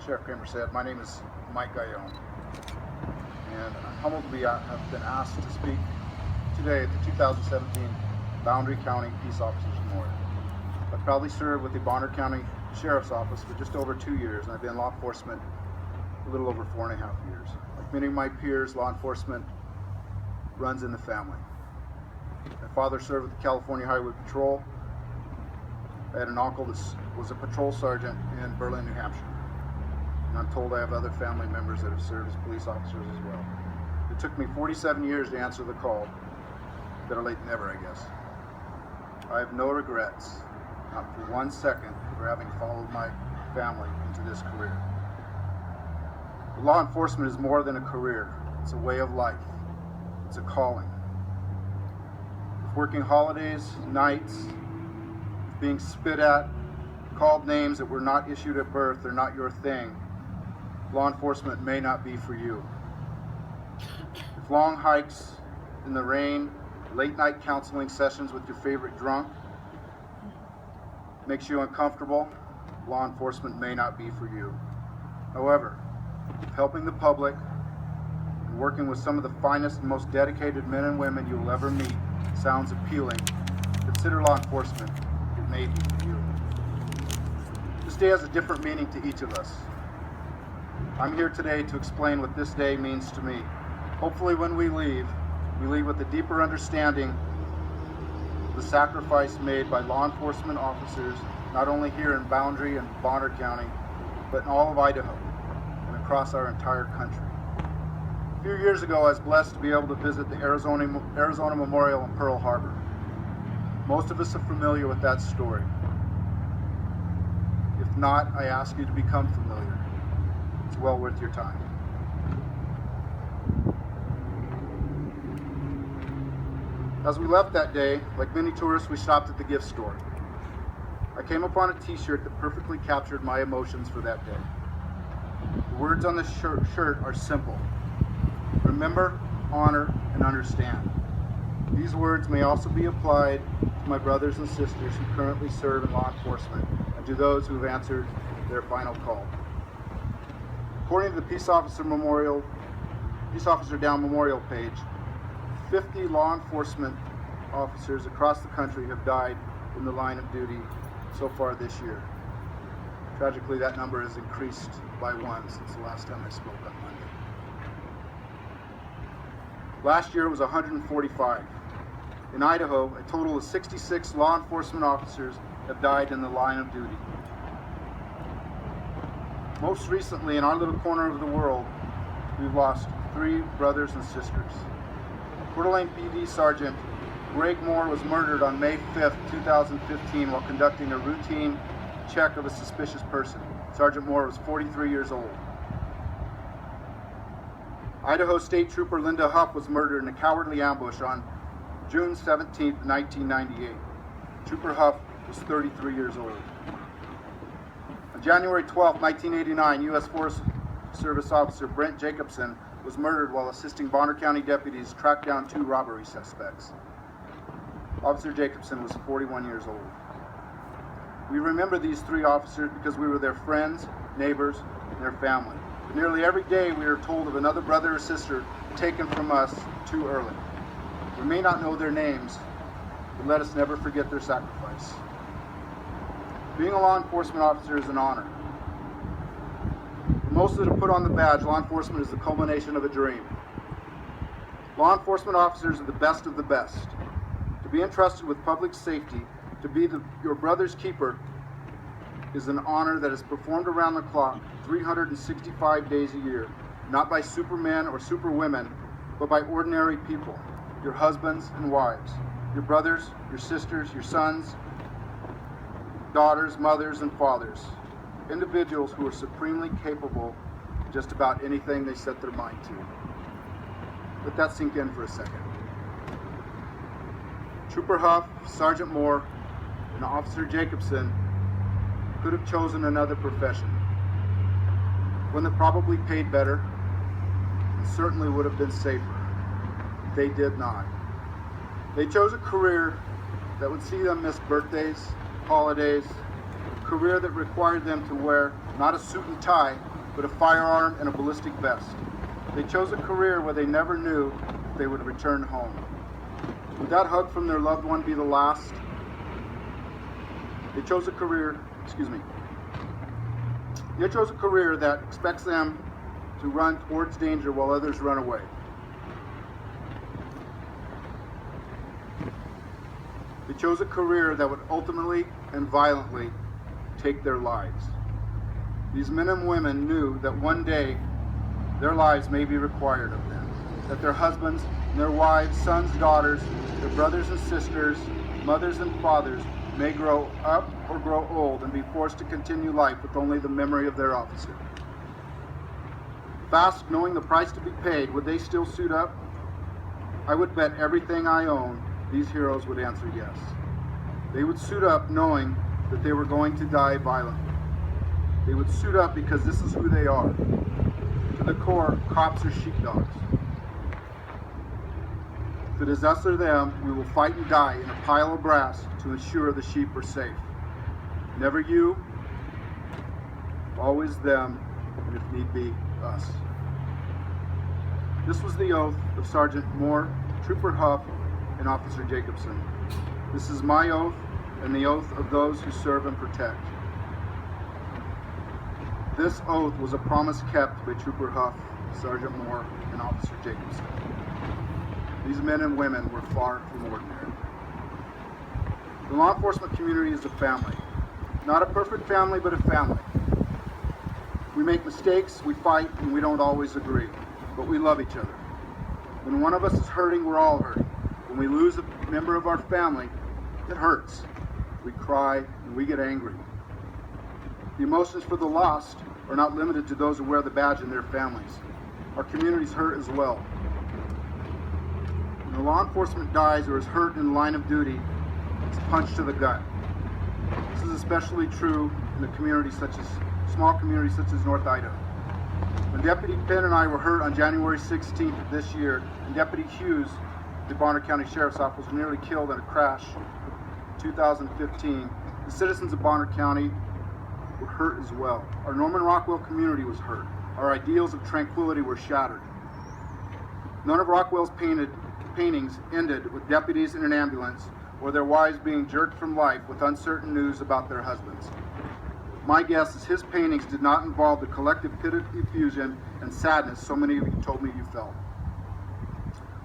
Sheriff Kramer said, my name is Mike Gagnon, and I'm humbled to have been asked to speak today at the 2017 Boundary County Peace Officers Memorial. I've proudly served with the Bonner County Sheriff's Office for just over 2 years, and I've been in law enforcement a little over 4.5 years. Like many of my peers, law enforcement runs in the family. My father served with the California Highway Patrol. I had an uncle that was a patrol sergeant in Berlin, New Hampshire. And I'm told I have other family members that have served as police officers as well. It took me 47 years to answer the call. Better late than never, I guess. I have no regrets, not for 1 second, for having followed my family into this career. Law enforcement is more than a career. It's a way of life. It's a calling. With working holidays, nights, being spit at, called names that were not issued at birth, they're not your thing, law enforcement may not be for you. If long hikes in the rain, late night counseling sessions with your favorite drunk makes you uncomfortable, law enforcement may not be for you. However, helping the public and working with some of the finest and most dedicated men and women you will ever meet sounds appealing. Consider law enforcement. It may be for you. This day has a different meaning to each of us. I'm here today to explain what this day means to me. Hopefully when we leave with a deeper understanding of the sacrifice made by law enforcement officers, not only here in Boundary and Bonner County, but in all of Idaho and across our entire country. A few years ago, I was blessed to be able to visit the Arizona Memorial in Pearl Harbor. Most of us are familiar with that story. If not, I ask you to become familiar. It's well worth your time. As we left that day, like many tourists, we stopped at the gift store. I came upon a t-shirt that perfectly captured my emotions for that day. The words on the shirt are simple. Remember, honor, and understand. These words may also be applied to my brothers and sisters who currently serve in law enforcement and to those who have answered their final call. According to the Peace Officer Down Memorial page, 50 law enforcement officers across the country have died in the line of duty so far this year. Tragically, that number has increased by 1 since the last time I spoke on Monday. Last year it was 145. In Idaho, a total of 66 law enforcement officers have died in the line of duty. Most recently, in our little corner of the world, we've lost 3 brothers and sisters. Coeur d'Alene PD Sergeant Greg Moore was murdered on May 5th, 2015 while conducting a routine check of a suspicious person. Sergeant Moore was 43 years old. Idaho State Trooper Linda Huff was murdered in a cowardly ambush on June 17, 1998. Trooper Huff was 33 years old. On January 12, 1989, U.S. Forest Service officer Brent Jacobson was murdered while assisting Bonner County deputies track down 2 robbery suspects. Officer Jacobson was 41 years old. We remember these 3 officers because we were their friends, neighbors, and their family. But nearly every day we are told of another brother or sister taken from us too early. We may not know their names, but let us never forget their sacrifice. Being a law enforcement officer is an honor. For most that have put on the badge, law enforcement is the culmination of a dream. Law enforcement officers are the best of the best. To be entrusted with public safety, to be your brother's keeper, is an honor that is performed around the clock 365 days a year, not by supermen or superwomen, but by ordinary people, your husbands and wives, your brothers, your sisters, your sons, daughters, mothers, and fathers, individuals who are supremely capable of just about anything they set their mind to. Let that sink in for a second. Trooper Huff, Sergeant Moore, and Officer Jacobson could have chosen another profession, one that probably paid better and certainly would have been safer. They did not. They chose a career that would see them miss birthdays, holidays, a career that required them to wear not a suit and tie, but a firearm and a ballistic vest. They chose a career where they never knew if they would return home. Would that hug from their loved one be the last? They chose a career that expects them to run towards danger while others run away. They chose a career that would ultimately and violently take their lives. These men and women knew that one day their lives may be required of them, that their husbands and their wives, sons, daughters, their brothers and sisters, mothers and fathers may grow up or grow old and be forced to continue life with only the memory of their officer. If asked, knowing the price to be paid, would they still suit up? I would bet everything I own these heroes would answer yes. They would suit up knowing that they were going to die violently. They would suit up because this is who they are. To the core, cops are sheepdogs. If it is us or them, we will fight and die in a pile of brass to ensure the sheep are safe. Never you, always them, and if need be, us. This was the oath of Sergeant Moore, Trooper Huff, and Officer Jacobson. This is my oath and the oath of those who serve and protect. This oath was a promise kept by Trooper Huff, Sergeant Moore, and Officer Jacobson. These men and women were far from ordinary. The law enforcement community is a family. Not a perfect family, but a family. We make mistakes, we fight, and we don't always agree, but we love each other. When one of us is hurting, we're all hurting. When we lose a member of our family, it hurts. We cry and we get angry. The emotions for the lost are not limited to those who wear the badge and their families. Our communities hurt as well. When a law enforcement dies or is hurt in the line of duty, it's a punch to the gut. This is especially true in the small communities such as North Idaho. When Deputy Penn and I were hurt on January 16th of this year, and Deputy Hughes, the Bonner County Sheriff's Office, was nearly killed in a crash in 2015, the citizens of Bonner County were hurt as well. Our Norman Rockwell community was hurt. Our ideals of tranquility were shattered. None of Rockwell's paintings ended with deputies in an ambulance or their wives being jerked from life with uncertain news about their husbands. My guess is his paintings did not involve the collective pity, confusion, and sadness so many of you told me you felt.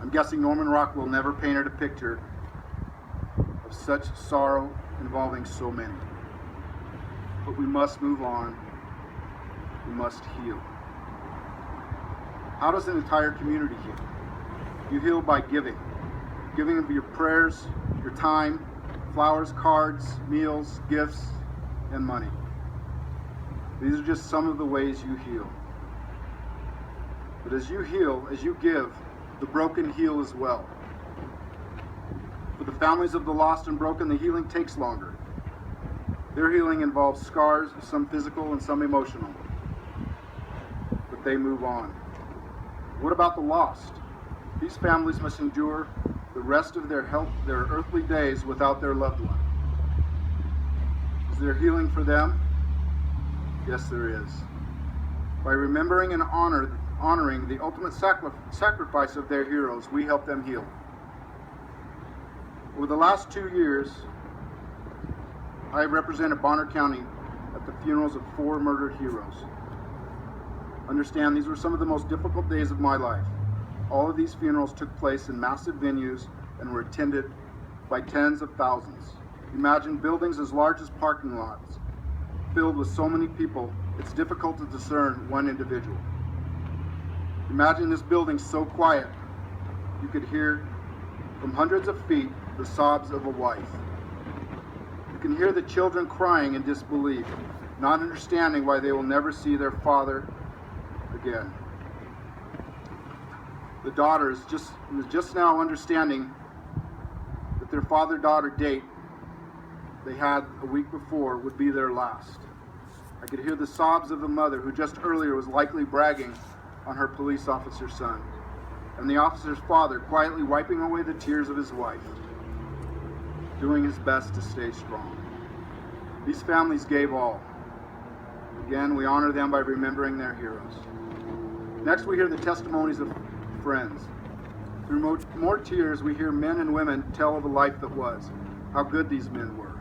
I'm guessing Norman Rockwell never painted a picture of such sorrow involving so many. But we must move on. We must heal. How does an entire community heal? You heal by giving. Giving of your prayers, your time, flowers, cards, meals, gifts, and money. These are just some of the ways you heal. But as you heal, as you give, the broken heal as well. For the families of the lost and broken, the healing takes longer. Their healing involves scars, some physical and some emotional. But they move on. What about the lost? These families must endure the rest of their earthly days without their loved one. Is there healing for them? Yes, there is. By remembering and honoring the ultimate sacrifice of their heroes, we help them heal. Over the last 2 years, I have represented Bonner County at the funerals of 4 murdered heroes. Understand, these were some of the most difficult days of my life. All of these funerals took place in massive venues and were attended by tens of thousands. Imagine buildings as large as parking lots, filled with so many people, it's difficult to discern one individual. Imagine this building so quiet, you could hear from hundreds of feet the sobs of a wife. You can hear the children crying in disbelief, not understanding why they will never see their father again. The daughters just now understanding that their father-daughter date they had a week before would be their last. I could hear the sobs of the mother who just earlier was likely bragging on her police officer's son, and the officer's father quietly wiping away the tears of his wife, doing his best to stay strong. These families gave all. Again, we honor them by remembering their heroes. Next, we hear the testimonies of friends. Through more tears, we hear men and women tell of the life that was, how good these men were.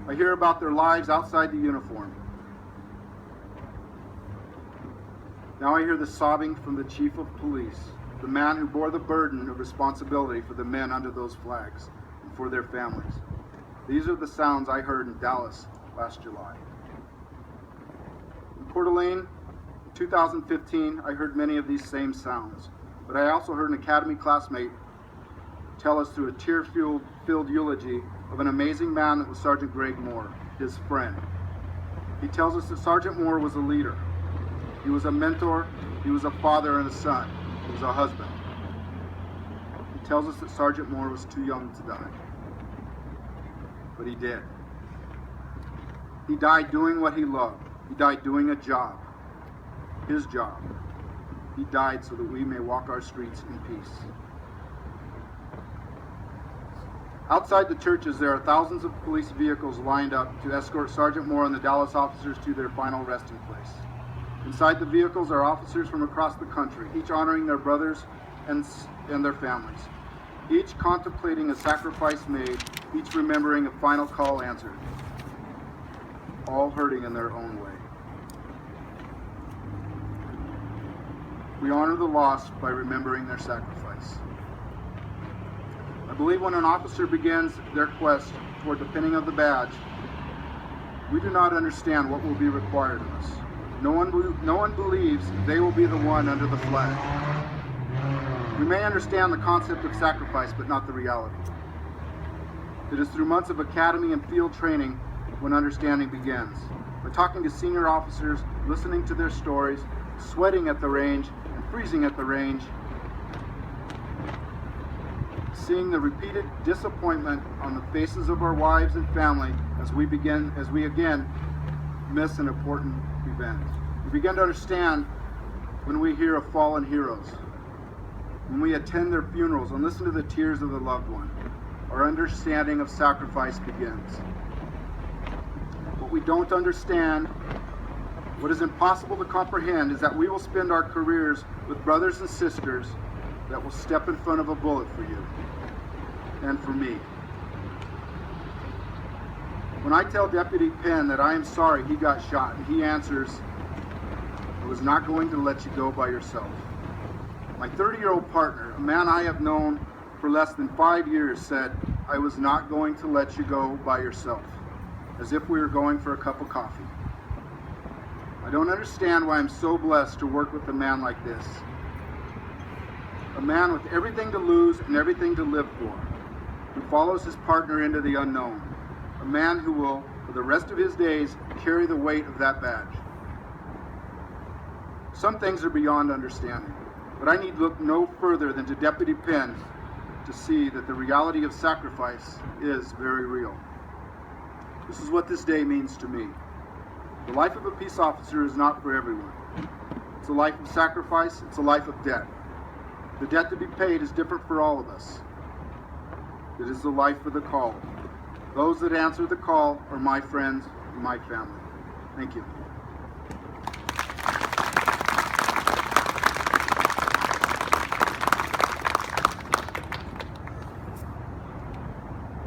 I hear about their lives outside the uniform. Now I hear the sobbing from the chief of police, the man who bore the burden of responsibility for the men under those flags and for their families. These are the sounds I heard in Dallas last July. In Coeur d'Alene, in 2015, I heard many of these same sounds, but I also heard an Academy classmate tell us through a tear-filled eulogy of an amazing man that was Sergeant Greg Moore, his friend. He tells us that Sergeant Moore was a leader. He was a mentor, he was a father and a son, he was a husband. He tells us that Sergeant Moore was too young to die. But he did. He died doing what he loved. He died doing a job, his job. He died so that we may walk our streets in peace. Outside the churches, there are thousands of police vehicles lined up to escort Sergeant Moore and the Dallas officers to their final resting place. Inside the vehicles are officers from across the country, each honoring their brothers and their families, each contemplating a sacrifice made, each remembering a final call answered, all hurting in their own way. We honor the lost by remembering their sacrifice. I believe when an officer begins their quest toward the pinning of the badge, we do not understand what will be required of us. No one believes they will be the one under the flag. We may understand the concept of sacrifice, but not the reality. It is through months of academy and field training when understanding begins. By talking to senior officers, listening to their stories, sweating at the range and freezing at the range, seeing the repeated disappointment on the faces of our wives and family as we again miss an important event. We begin to understand when we hear of fallen heroes, when we attend their funerals and listen to the tears of the loved one. Our understanding of sacrifice begins. What we don't understand, what is impossible to comprehend, is that we will spend our careers with brothers and sisters that will step in front of a bullet for you and for me. When I tell Deputy Penn that I am sorry he got shot, and he answers, "I was not going to let you go by yourself." My 30-year-old partner, a man I have known for less than 5 years, said, "I was not going to let you go by yourself," as if we were going for a cup of coffee. I don't understand why I'm so blessed to work with a man like this. A man with everything to lose and everything to live for, who follows his partner into the unknown. A man who will, for the rest of his days, carry the weight of that badge. Some things are beyond understanding, but I need look no further than to Deputy Penn to see that the reality of sacrifice is very real. This is what this day means to me. The life of a peace officer is not for everyone. It's a life of sacrifice, it's a life of debt. The debt to be paid is different for all of us. It is the life of the call. Those that answer the call are my friends and my family. Thank you.